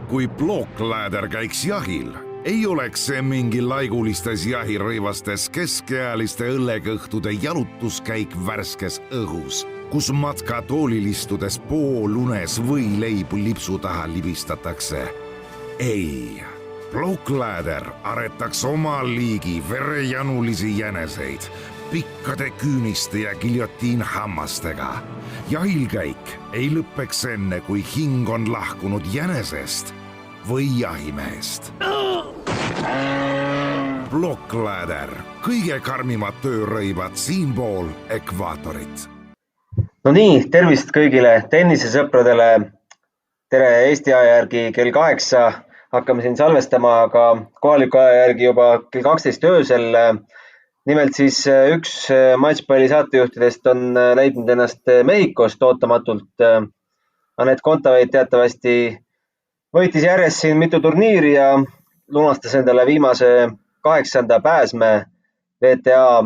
Kui Blockläder käiks jahil, ei oleks see mingi laigulistes jahirõivastes keskealiste õllekõhtude jalutuskäik värskes õhus, kus matkatoolil istudes poolunes võileibu lipsu taha libistatakse. Ei, Blockläder aretaks oma liigi verejanulisi jäneseid, pikkade küüniste ja giljotiinhammastega. Jahilkäik ei lõppeks enne, kui hing on lahkunud jänesest või jahimehest. Blockläder, kõige karmimad töörõivad siinpool ekvaatorit. No nii, tervist kõigile tennisesõpradele. Tere Eesti aja järgi kell 8. Hakkame siin salvestama, aga kohaliku aja järgi juba kell 12 öösel. Nimelt siis üks matšpalli saatejuhtidest on leidnud ennast Mehhikost ootamatult. Anett Kontaveit teatavasti võitis järjest siin mitu turniiri ja lunastas endale viimase 8. pääsme VTA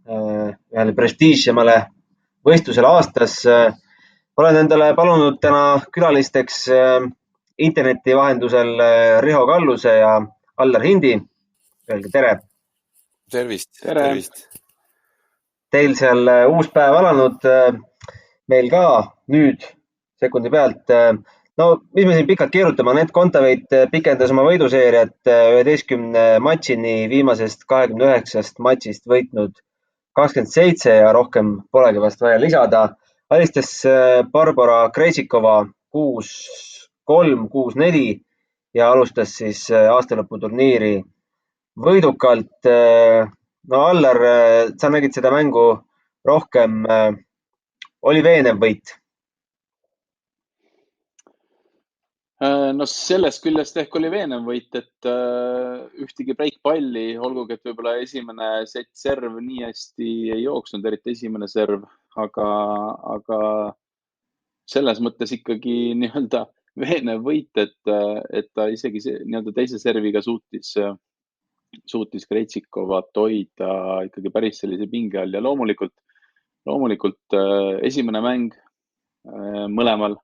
ühele prestiižsemale võistlusele aastas. Olen endale palunud täna külalisteks interneti vahendusel Riho Kalluse ja Allar Hindi. Öelge tere! Tervist! Tere! Teil seal uus päev alanud, meil ka nüüd sekundi pealt. No, mis me siin pikalt keerutame? Anett Kontaveit pikendas oma võiduseeriat 11 matšini, viimasest 29 matšist võitnud 27 ja rohkem polegi vast vaja lisada. Alistas Barbora Krejcikova 6-3, 6-4 ja alustas siis aastalõputurniiri võidukalt. No Allar, sa nägid seda mängu rohkem. Oli veenev võit? No sellest küljest ehk oli veenev võit, et ühtegi breikpalli, olgugi, et võib-olla esimene set serv nii hästi ei jooksnud, eriti esimene serv, aga selles mõttes ikkagi nii-öelda veenev võit, et ta isegi nii-öelda teise serviga suutis Krejcikovat hoida ikkagi päris sellise pinge all ja loomulikult esimene mäng mõlemal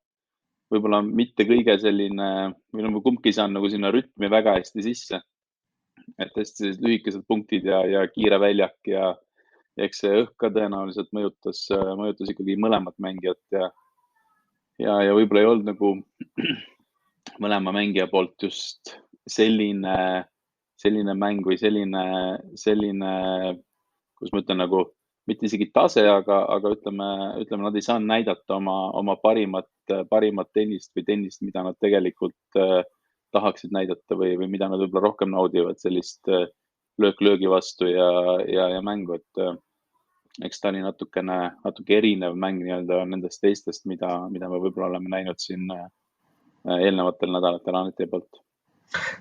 võib-olla mitte kõige selline, või kumbki ei saanud nagu sinna rütmi väga hästi sisse. Et hästi lühikesed punktid ja kiire väljak ja eks see õhk ka tõenäoliselt mõjutas ikkagi mõlemat mängijat ja võib-olla ei olnud nagu mõlema mängija poolt just selline mäng või selline, kus ma ütlen nagu mitte isegi tase, aga ütleme, nad ei saanud näidata oma parimat tennist või tennist, mida nad tegelikult tahaksid näidata või mida nad võib-olla rohkem naudivad, sellist löögi vastu ja mängu, et eks ta oli natuke erinev mäng nii-öelda nendest teistest, mida me võib-olla oleme näinud siin eelnevatel nädalatel Aneti poolt.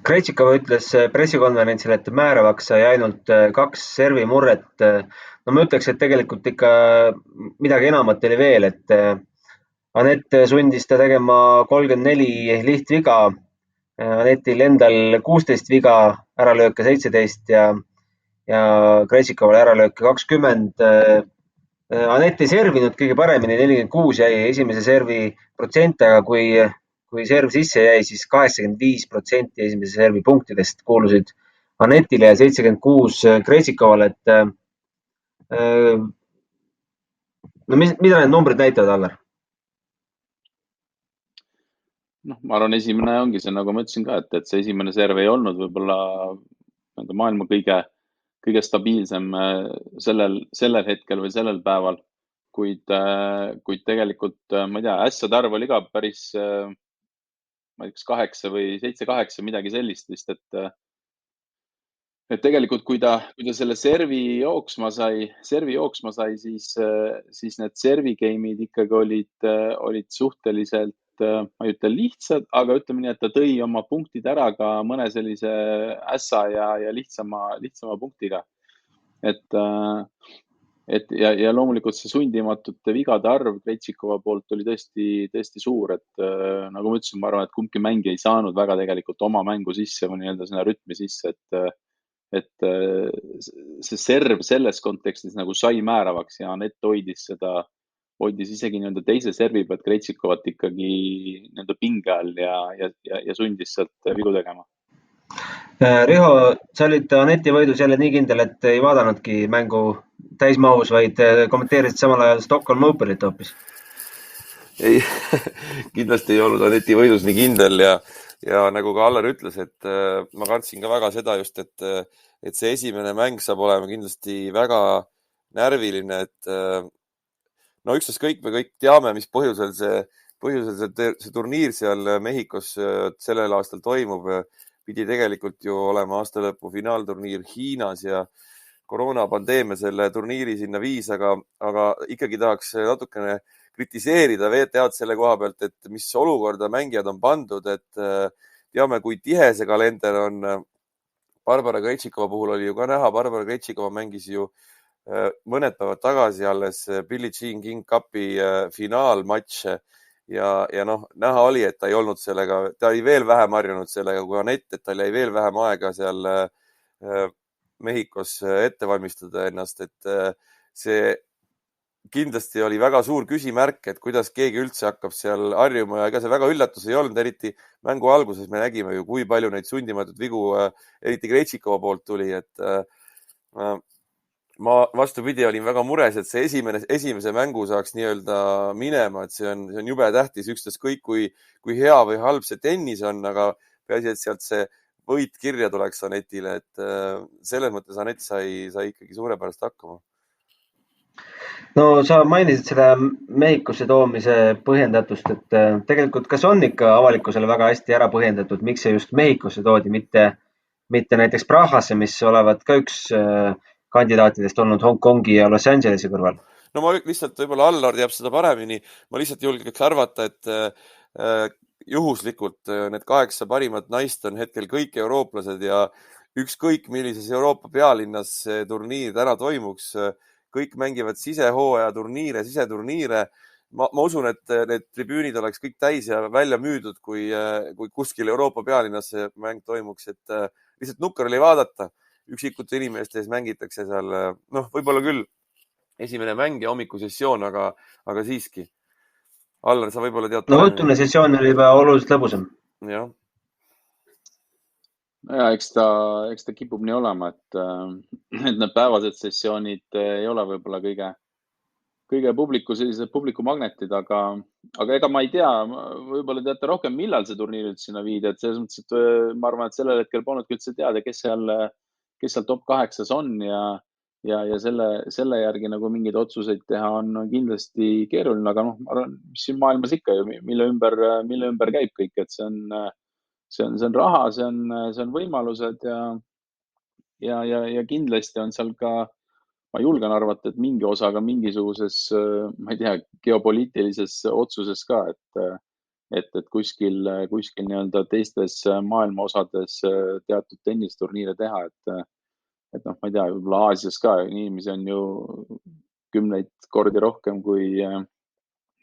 Krejcikova ütles pressikonverentsil, et määravaks sai ainult 2 servimurret. No ma ütleks, et tegelikult ikka midagi enamat oli veel, et Anett sundis ta tegema 34 lihtviga. Anetil endal 16 viga, äralööke 17 ja Krejcikoval äralööke 20. Anett ei servinud kõige paremini, 46 jäi esimese servi protsent, aga kui serv sisse jäi, siis 85% esimese servi punktidest kuulusid Anetile ja 76 Krejcikovale. No mida need numbrid näitavad, Allar? No, ma arvan, esimene ongi see, nagu ma ütlesin ka, et see esimene serv ei olnud võib-olla maailma kõige stabiilsem sellel hetkel või sellel päeval, kuid tegelikult, ma ei tea, ässade arv oli ka päris, ma ei tea, 8 või 7-8, midagi sellist vist, et tegelikult, kui ta selle servi jooksma sai, siis need servigame'id ikkagi olid suhteliselt, ma ei ütle lihtsad, aga ütleme nii, et ta tõi oma punktid ära ka mõne sellise ässa ja lihtsama punktiga. Ja loomulikult see sundimatute vigade arv Krejcikova poolt oli tõesti suur, et nagu ma ütlesin, ma arvan, et kumbki mängija ei saanud väga tegelikult oma mängu sisse või nii-öelda sinna rütmi sisse, et see serv selles kontekstis nagu sai määravaks ja Anett hoidis seda hoidis isegi nii-öelda teise servi pealt Krejtšikovat ikkagi nii-öelda pinge all ja sundis sealt vigu tegema. Riho, sa olid Aneti võidus jälle nii kindel, et ei vaadanudki mängu täismahus, vaid kommenteerisid samal ajal Stockholm Openit hoopis. Ei, kindlasti ei olnud Aneti võidus nii kindel ja nagu ka Allar ütles, et ma kartsin ka väga seda just, et see esimene mäng saab olema kindlasti väga närviline, et no ükstaskõik, me kõik teame, mis põhjusel see turniir seal Mehhikos sellel aastal toimub. Pidi tegelikult ju olema aasta lõpu finaalturniir Hiinas ja koroonapandeemia selle turniiri sinna viis, aga ikkagi tahaks natukene kritiseerida VTA-d selle koha pealt, et mis olukorda mängijad on pandud, et teame, kui tihe see kalender on. Barbara Krejtšikova puhul oli ju ka näha, Barbara Krejtšikova mängis ju mõned päevad tagasi alles Billie Jean King Cupi finaalmatše ja noh, näha oli, et ta ei olnud sellega, ta oli veel vähem harjunud sellega kui Anett, et tal jäi veel vähem aega seal Mehhikos ette valmistada ennast, et see kindlasti oli väga suur küsimärk, et kuidas keegi üldse hakkab seal harjuma ja ega see väga üllatus ei olnud, eriti mängu alguses me nägime ju, kui palju neid sundimatud vigu, eriti Krejtšikova poolt tuli, et ma vastupidi olin väga mures, et see esimese mängu saaks nii-öelda minema, et see on jube tähtis, ükstaskõik kui hea või halb see tennis on, aga peaasi, et sealt see võit kirja tuleks Anetile, et selles mõttes Anett sai ikkagi suurepärast hakkama. No sa mainisid seda Mehhikosse toomise põhjendatust, et tegelikult kas on ikka avalikkusele väga hästi ära põhjendatud, miks see just Mehhikosse toodi, mitte näiteks Prahasse, mis olevat ka üks kandidaatidest olnud Hongkongi ja Los Angelesi kõrval? No ma lihtsalt, võib-olla Allar teab seda paremini, ma lihtsalt julgeks arvata, et juhuslikult need 8 parimat naist on hetkel kõik eurooplased ja ükskõik millises Euroopa pealinnas see turniir täna toimuks, kõik mängivad sisehooaja turniire, siseturniire. Ma usun, et need tribüünid oleks kõik täis ja välja müüdud, kui kuskil Euroopa pealinnas see mäng toimuks, et lihtsalt nukker oli vaadata. Üksikute inimeste ees mängitakse seal, noh, võib-olla küll esimene mäng ja hommikusessioon, aga siiski. Allar, sa võib-olla tead... No õhtune sessioon oli juba oluliselt lõbusam. Jah. Ja, eks ta kipub nii olema, et need päevased sessioonid ei ole võib-olla kõige publikumagnetid, aga ega ma ei tea, võib-olla teate rohkem, millal see turniir üldse sinna viidi, et selles mõttes, et ma arvan, et sellel hetkel polnud üldse teada, kes seal top 8 on ja selle järgi nagu mingeid otsuseid teha on kindlasti keeruline, aga noh, ma arvan, mis siin maailmas ikka ju, mille ümber käib kõik, et see on raha, see on võimalused ja kindlasti on seal ka, ma julgen arvata, et mingi osa ka mingisuguses, ma ei tea, geopoliitilises otsuses ka, et kuskil nii-öelda teistes maailma osades teatud tennisturniire teha, et noh, ma ei tea, võib-olla Aasias ka inimesi on ju 10 kordi rohkem kui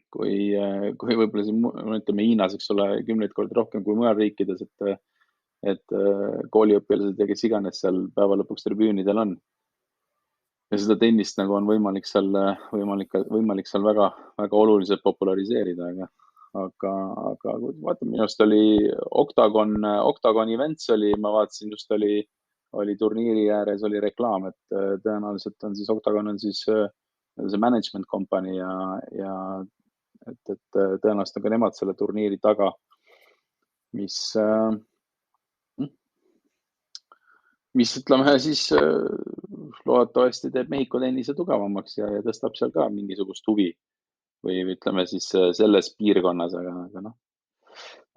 võib-olla siin, ütleme Hiinas, eks ole, 10 kordi rohkem kui mujal riikides, et kooliõpilased ja kes iganes seal päeva lõpuks tribüünidel on. Ja seda tennist nagu on võimalik seal väga, väga oluliselt populariseerida, aga vaatame, minu arust oli Octagon Events oli, ma vaatasin, just oli turniiri ääres, oli reklaam, et tõenäoliselt on siis Octagon on siis see management company ja et tõenäoliselt on ka nemad selle turniiri taga, mis ütleme siis loodetavasti teeb Mehhiko tennise tugevamaks ja tõstab seal ka mingisugust huvi või ütleme siis selles piirkonnas, aga noh,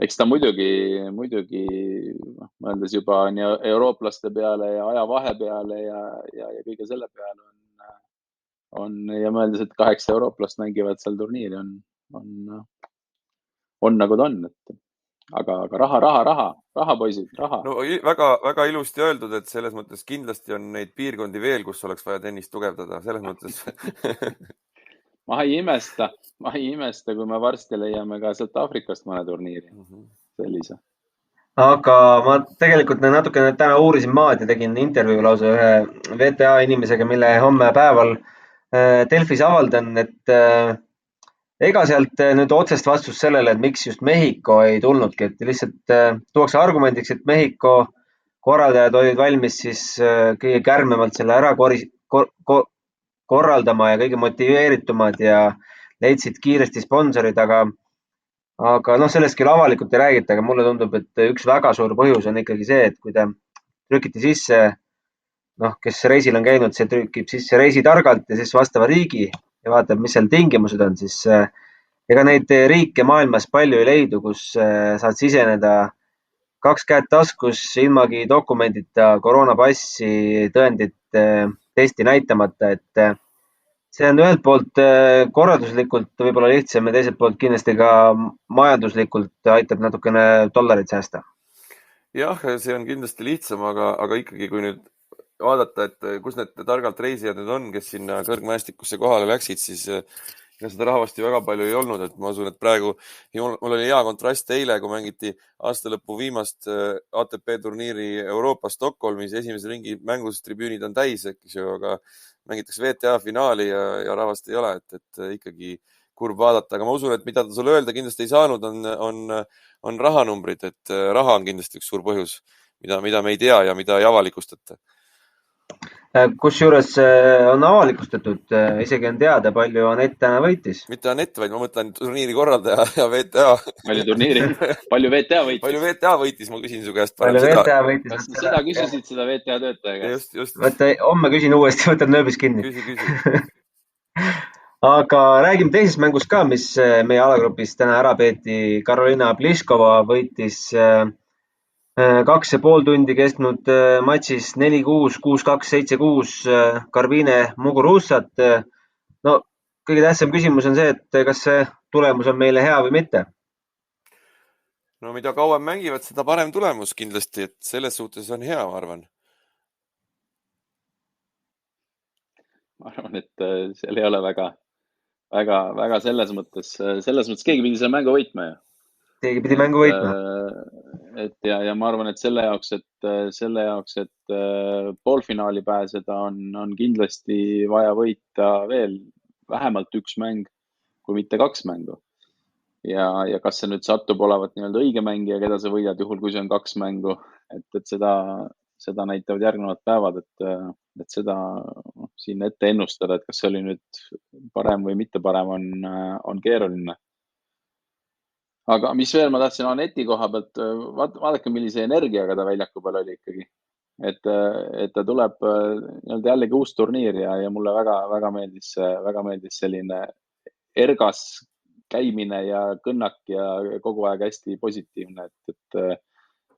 eks ta muidugi mõeldes juba nii eurooplaste peale ja ajavahe peale ja kõige selle peale on ja mõeldes, et 8 eurooplast mängivad seal turniiri on nagu ta on, aga raha, poisid, raha. No väga, väga ilusti öeldud, et selles mõttes kindlasti on neid piirkondi veel, kus oleks vaja tennist tugevdada, selles mõttes. ma ei imesta, kui me varsti leiame ka sealt Aafrikast mõne turniiri sellise. Aga ma tegelikult natukene täna uurisin maad ja tegin intervjuu lausa ühe VTA inimesega, mille homme päeval Delfis avaldan, et ega sealt nüüd otsest vastust sellele, et miks just Mehhiko ei tulnudki, et lihtsalt tuuakse argumendiks, et Mehhiko korraldajad olid valmis siis kõige kärmemalt selle ära korraldama ja kõige motiveeritumad ja leidsid kiiresti sponsorid, aga sellest küll avalikult ei räägita, aga mulle tundub, et üks väga suur põhjus on ikkagi see, et kui te trükite sisse, kes reisil on käinud, see trükib sisse reisitargalt ja siis vastava riigi ja vaatab, mis seal tingimused on, siis ega neid riike maailmas palju ei leidu, kus saad siseneda 2 käed taskus ilmagi dokumendita, koroonapassi, tõendit, testi näitamata, et see on ühelt poolt korralduslikult võib-olla lihtsam ja teiselt poolt kindlasti ka majanduslikult aitab natukene dollarit säästa. Jah, see on kindlasti lihtsam, aga ikkagi, kui nüüd vaadata, et kus need targalt reisijad nüüd on, kes sinna kõrgmäestikusse kohale läksid, siis seda rahvast ju väga palju ei olnud, et ma usun, et praegu mul oli hea kontrast eile, kui mängiti aastalõpu viimast ATP turniiri Euroopa Stockholmis, esimese ringi mängus tribüünid on täis, aga mängitakse VTA finaali ja rahvast ei ole, et ikkagi kurb vaadata, aga ma usun, et mida ta sulle öelda kindlasti ei saanud, on rahanumbrid, et raha on kindlasti üks suur põhjus, mida me ei tea ja mida ei avalikustata. Kusjuures on avalikustatud, isegi on teada, palju Anett täna võitis. Mitte Anett, vaid ma mõtlen turniiri korraldaja ja VTA. Palju VTA võitis? Palju VTA võitis, ma küsin su käest. Palju VTA võitis? Kas seda küsisid seda VTA töötaja käest? Just. Võtta, homme küsin uuesti, võtad nööbis kinni. Küsi. Aga räägime teisest mängust ka, mis meie alagrupis täna ära peeti. Karolina Pliskova võitis 2,5 tundi kestnud matšis 4-6, 6-2, 7-6 Karvine Muguruusat. Kõige tähtsam küsimus on see, et kas see tulemus on meile hea või mitte? No mida kauem mängivad, seda parem tulemus kindlasti, et selles suhtes on hea, ma arvan. Ma arvan, et seal ei ole väga selles mõttes keegi pidi selle mängu võitma ju. Keegi pidi mängu võitma. Ja ma arvan, et selle jaoks, et poolfinaali pääseda on kindlasti vaja võita veel vähemalt 1 mäng, kui mitte 2 mängu. Ja kas see nüüd satub olevat nii-öelda õige mängija, keda sa võidad juhul, kui see on 2 mängu, et seda näitavad järgnevad päevad, et seda siin ette ennustada, et kas see oli nüüd parem või mitte parem on keeruline. Aga mis veel ma tahtsin Anetti koha pealt, vaadake, millise energiaga ta väljaku peal oli ikkagi. Et ta tuleb nii-öelda jällegi uus turniir ja mulle väga meeldis selline ergas käimine ja kõnnak ja kogu aeg hästi positiivne,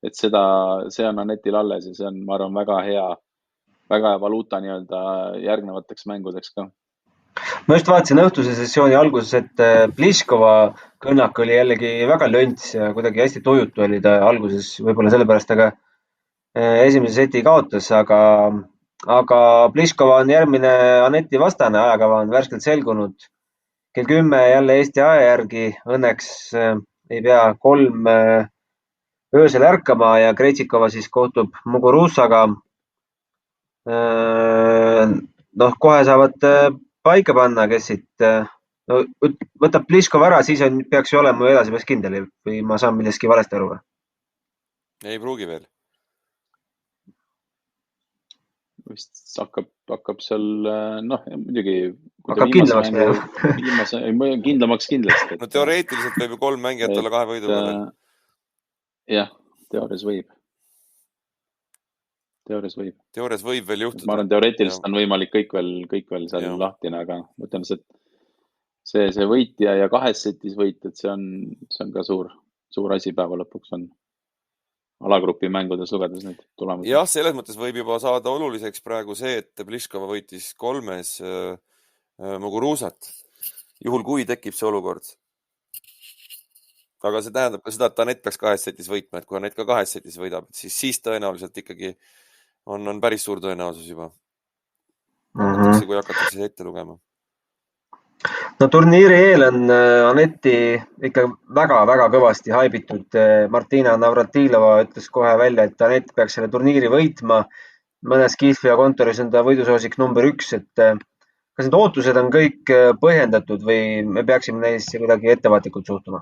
et see on Anetil alles ja see on, ma arvan, väga hea valuuta nii-öelda järgnevateks mängudeks ka. Ma just vaatasin õhtuse sessiooni alguses, et Pliskova kõnnak oli jällegi väga lönts ja kuidagi hästi tujutu oli ta alguses, võib-olla sellepärast aga esimese seti kaotas, aga Pliskova on järgmine Aneti vastane, ajakava on värskelt selgunud. Kell 10 jälle Eesti aja järgi, õnneks ei pea 3 öösel ärkama ja Krejtsikova siis kohtub Muguruusaga. Kohe saavad paika panna, kes siit võtab Pliskova ära, siis peaks ju olema edasi päris kindel või ma saan millestki valesti aru? Ei pruugi veel. Vist hakkab seal, muidugi. Hakkab kindlamaks kindlamaks kindlasti. No teoreetiliselt võib ju 3 mängijat olla 2 võidu peale. Jah, teoorias võib. Teoorias võib veel juhtuda. Ma arvan, teoreetiliselt on võimalik kõik veel seal lahtine, aga mõtleme, et see võitja ja 2 setis võit, et see on ka suur asi päeva lõpuks on alagrupi mängudes lugedes neid tulemusi. Jah, selles mõttes võib juba saada oluliseks praegu see, et Pliskova võitis 3 Muguruusat, juhul kui tekib see olukord. Aga see tähendab ka seda, et Anett peaks 2 setis võitma, et kui Anett ka 2 setis võidab, siis tõenäoliselt ikkagi on päris suur tõenäosus juba. Kui hakatakse ette lugema. No turniiri eel on Anetti ikka väga kõvasti haibitud. Martina Navratilova ütles kohe välja, et Anett peaks selle turniiri võitma. Mõnes Kihlveo kontoris on ta võidusoosik number 1, et kas need ootused on kõik põhjendatud või me peaksime neisse kuidagi ettevaatlikult suhtuma?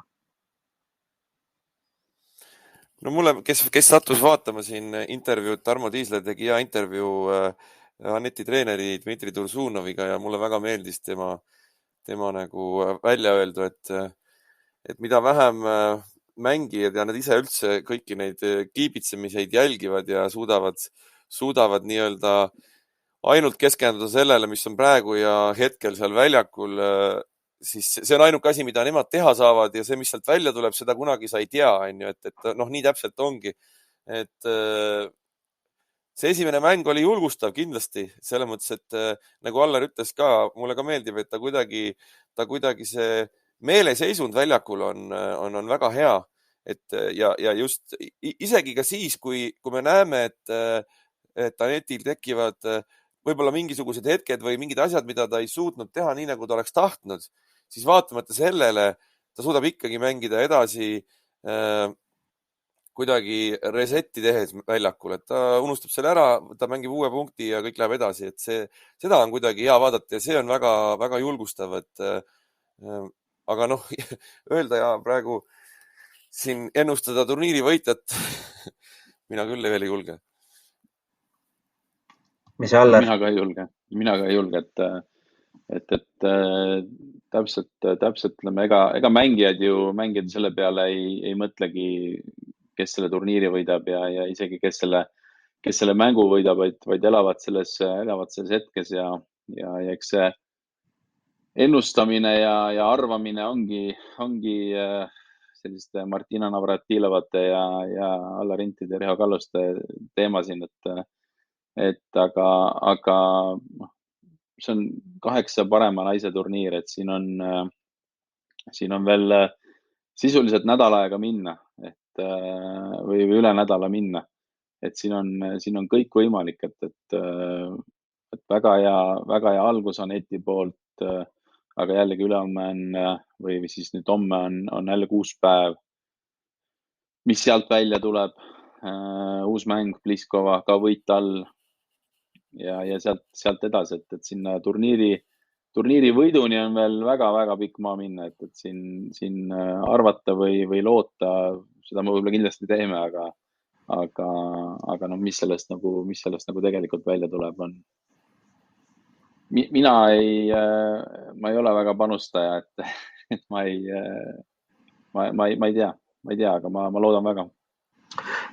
No mulle, kes sattus vaatama siin intervjuud, Tarmo Tiisler tegi hea intervjuu Aneti treeneri Dmitri Tursunoviga ja mulle väga meeldis tema nagu välja öeldu, et mida vähem mängijad ja nad ise üldse kõiki neid kiibitsemiseid jälgivad ja suudavad nii-öelda ainult keskenduda sellele, mis on praegu ja hetkel seal väljakul, siis see on ainuke asi, mida nemad teha saavad ja see, mis sealt välja tuleb, seda kunagi sa ei tea, et nii täpselt ongi. Et see esimene mäng oli julgustav kindlasti, selle mõttes, et nagu Allar ütles ka, mulle ka meeldib, et ta kuidagi see meeleseisund väljakul on väga hea. Ja just isegi ka siis, kui me näeme, et Anetil tekivad võib-olla mingisugused hetked või mingid asjad, mida ta ei suutnud teha nii, nagu ta oleks tahtnud, siis vaatamata sellele ta suudab ikkagi mängida edasi kuidagi resetti tehes väljakul, et ta unustab selle ära, ta mängib uue punkti ja kõik läheb edasi, et seda on kuidagi hea vaadata ja see on väga, väga julgustav, aga öelda ja praegu siin ennustada turniiri võitjat mina küll veel ei julge. Mis Allar? Mina ka ei julge, et täpselt ütleme, ega mängijad selle peale ei mõtlegi, kes selle turniiri võidab ja isegi kes selle mängu võidab, vaid elavad selles hetkes ja eks see ennustamine ja arvamine ongi selliste Martina Navratilovate ja Allar Intide ja Riho Kalluste teema siin, aga see on 8 parema naise turniir, et siin on veel sisuliselt nädal aega minna, või üle nädala minna, et siin on kõik võimalik, et väga hea algus Aneti poolt, aga jällegi ülehomme või siis nüüd homme on jälle 6 päev, mis sealt välja tuleb, uus mäng Pliskova, ka võit all ja sealt edasi, et sinna turniiri võiduni on veel väga-väga pikk maa minna, et siin arvata või loota, seda me võib-olla kindlasti teeme, aga mis sellest nagu tegelikult välja tuleb, on. Ma ei ole väga panustaja, et ma ei tea, aga ma loodan väga.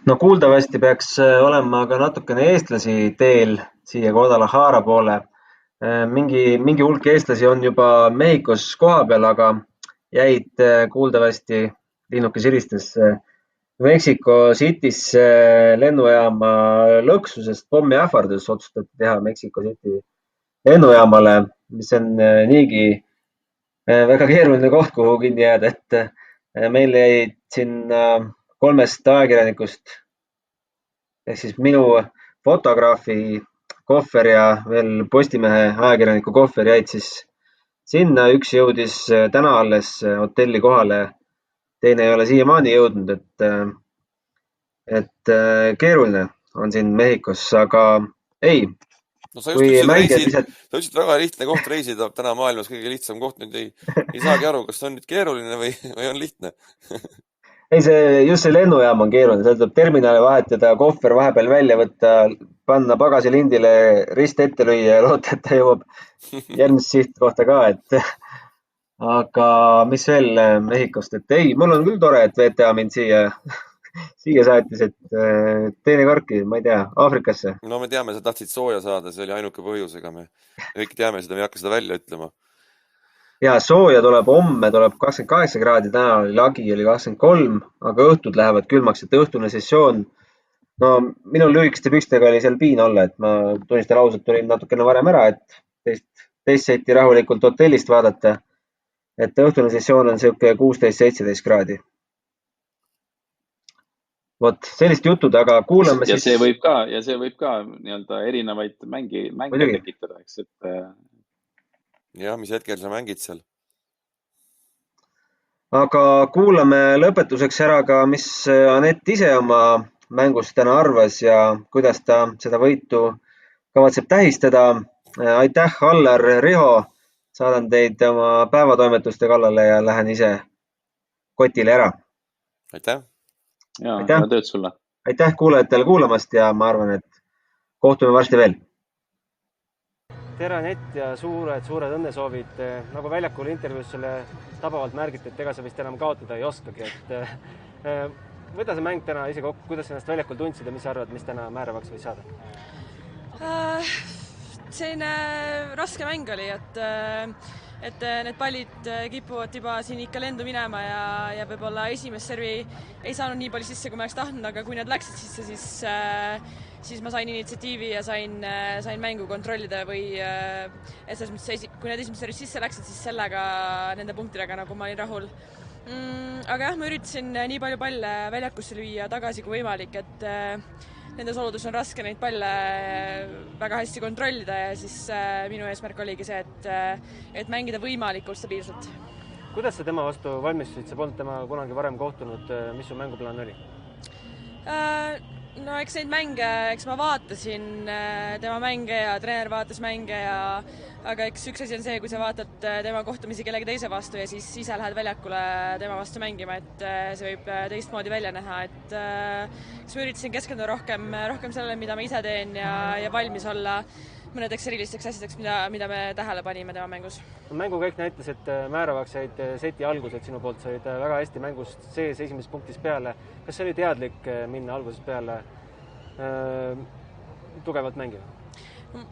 No kuuldavasti peaks olema ka natukene eestlasi teel siia Guadalajara poole. Mingi hulk eestlasi on juba Mehhikos koha peal, aga jäid kuuldavasti linnuke siristes Mexico City's lennujaama lõksu, sest pommi ähvardus otsustati teha Mexico City lennujaamale, mis on niigi väga keeruline koht, kuhu kinni jääda, et meil jäid siin 3 ajakirjanikust ehk siis minu fotograafi kohver ja veel Postimehe ajakirjaniku kohver jäid siis sinna. Üks jõudis täna alles hotelli kohale, teine ei ole siiamaani jõudnud, et keeruline on siin Mehhikos, aga ei. No sa ütlesid väga lihtne koht reisida, täna maailmas kõige lihtsam koht, nüüd ei saagi aru, kas on nüüd keeruline või on lihtne. Ei, just see lennujaam on keeruline, seal tuleb terminali vahetada, kohver vahepeal välja võtta, panna pagasilindile, rist ette lüüa ja loota, et ta jõuab järgmist sihtkohta ka, aga mis veel Mehhikost, et ei, mul on küll tore, et VTA mind siia saatis, et teine kordki, ma ei tea, Aafrikasse. No me teame, sa tahtsid sooja saada, see oli ainuke põhjusega, me kõik teame seda, me ei hakka seda välja ütlema. Ja sooja tuleb homme, tuleb 28 kraadi, täna oli lagi, oli 23, aga õhtud lähevad külmaks, et õhtune sessioon. No minul lühikeste pükstega oli seal piin olla, et ma tunnistan ausalt, tulin natukene varem ära, et teist seiti rahulikult hotellist vaadata, et õhtune sessioon on siuke 16-17 kraadi. Vot, sellist jutud, aga kuulame siis. Ja see võib ka nii-öelda erinevaid mänge tekitada, eks, et jah, mis hetkel sa mängid seal. Aga kuulame lõpetuseks ära ka, mis Anett ise oma mängust täna arvas ja kuidas ta seda võitu kavatseb tähistada. Aitäh, Allar, Riho. Saadan teid oma päevatoimetuste kallale ja lähen ise kotile ära. Aitäh! Ja, Aitäh. hea tööd sulle! Aitäh kuulajatele kuulamast ja ma arvan, et kohtume varsti veel. Tere Anett ja suured õnnesoovid. Nagu väljakul intervjuus sulle tabavalt märgiti, et ega sa vist enam kaotada ei oskagi. Võta see mäng täna ise kokku, kuidas ennast väljakul tundsid ja mis sa arvad, mis täna määravaks võis saada? Selline raske mäng oli, et need pallid kipuvad juba siin ikka lendu minema ja võib-olla esimest servi ei saanud nii palju sisse, kui ma oleks tahtnud, aga kui nad läksid sisse, siis ma sain initsiatiivi ja sain mängu kontrollida või selles mõttes, kui need esimest servis sisse läksid, siis sellega, nende punktidega nagu ma olin rahul. Aga jah, ma üritasin nii palju palle väljakusse lüüa tagasi kui võimalik, et nendes oludes on raske neid palle väga hästi kontrollida ja siis minu eesmärk oligi see, et mängida võimalikult stabiilselt. Kuidas sa tema vastu valmistusid? Sa polnud tema kunagi varem kohtunud. Mis su mänguplaan oli? No eks neid mänge, eks ma vaatasin tema mänge ja treener vaatas mänge aga eks üks asi on see, kui sa vaatad tema kohtumisi kellegi teise vastu ja siis ise lähed väljakule tema vastu mängima, et see võib teistmoodi välja näha, et eks ma üritasin keskenduda rohkem sellele, mida ma ise teen ja valmis olla mõnedeks erilisteks asjadeks, mida me tähele panime tema mängus. Mängu kõik näitas, et määravaks said seti algused sinu poolt, said väga hästi mängust sees esimesest punktist peale. Kas see oli teadlik minna algusest peale tugevalt mängima?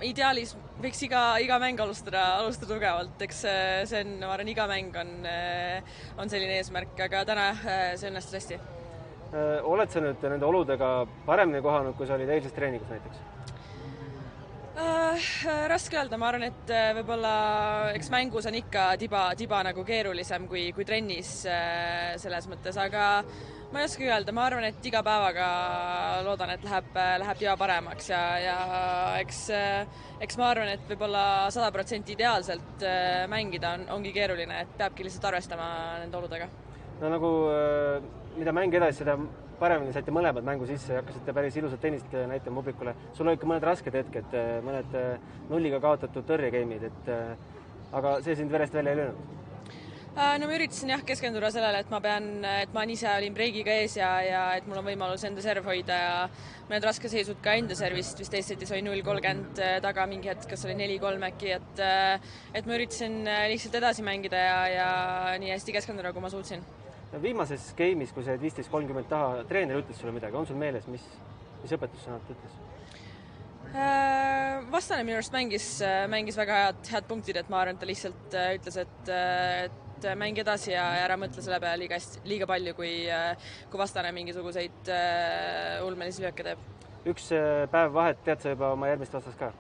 Ideaalis võiks iga mäng alustada tugevalt, eks see on, ma arvan, iga mäng on selline eesmärk, aga täna see õnnestus hästi. Oled sa nüüd nende oludega paremini kohanud, kui sa olid eilses treeningus näiteks? Raske öelda, ma arvan, et võib-olla eks mängus on ikka tiba nagu keerulisem kui trennis selles mõttes, aga ma ei oska öelda, ma arvan, et iga päevaga loodan, et läheb tiba paremaks ja eks ma arvan, et võib-olla 100% ideaalselt mängida ongi keeruline, et peabki lihtsalt arvestama nende oludega. No nagu mida mäng edasi, seda paremini saite mõlemad mängu sisse ja hakkasite päris ilusat tennist näitama publikule. Sul olid ka mõned rasked hetked, mõned nulliga kaotatud tõrjegeimid, aga see sind verest välja ei löönud? No ma üritasin keskenduda sellele, et ma ise olin breigiga ees ja et mul on võimalus enda serv hoida ja mõned raskeseisud ka enda servist, vist teist setis oli 0-30 taga mingi hetk, kas oli 4-3 äkki, et ma üritasin lihtsalt edasi mängida ja nii hästi keskenduda, kui ma suutsin. Viimases game'is, kui sa olid 15-30 taha, treener ütles sulle midagi, on sul meeles, mis õpetussõnad ütles? Vastane minu arust mängis väga head punktid, et ma arvan, et ta lihtsalt ütles, et mängi edasi ja ära mõtle selle peale liiga palju, kui vastane mingisuguseid ulmelisi lööke teeb. Üks päev vahet, tead sa juba oma järgmist vastast ka?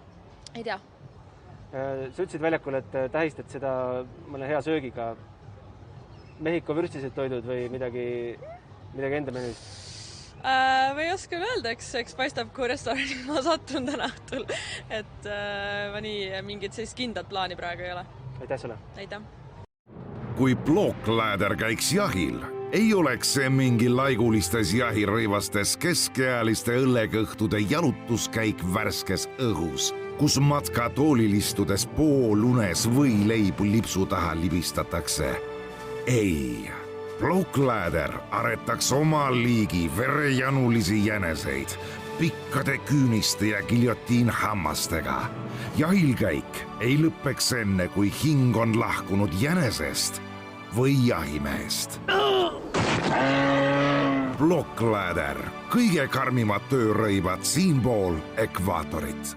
Ei tea. Sa ütlesid väljakul, et tähistad seda mõne hea söögiga. Mehhiko vürstised toidud või midagi enda menüüst? Ma ei oska öelda, eks paistab, kui restorani ma sattun täna õhtul, et ma nii mingit sellist kindlat plaani praegu ei ole. Aitäh sulle! Aitäh! Kui plookläder käiks jahil, ei oleks see mingi laigulistes jahirõivastes keskealiste õllekõhtude jalutuskäik värskes õhus, kus matkatoolil istudes poolunes või leibu lipsu taha libistatakse. Ei, plookläder aretaks oma liigi verejanulisi jäneseid, pikkade küüniste ja giljotiinhammastega. Jahilkäik ei lõppeks enne, kui hing on lahkunud jänesest või jahimehest. Plookläder, kõige karmimad töörõivad siinpool ekvaatorit.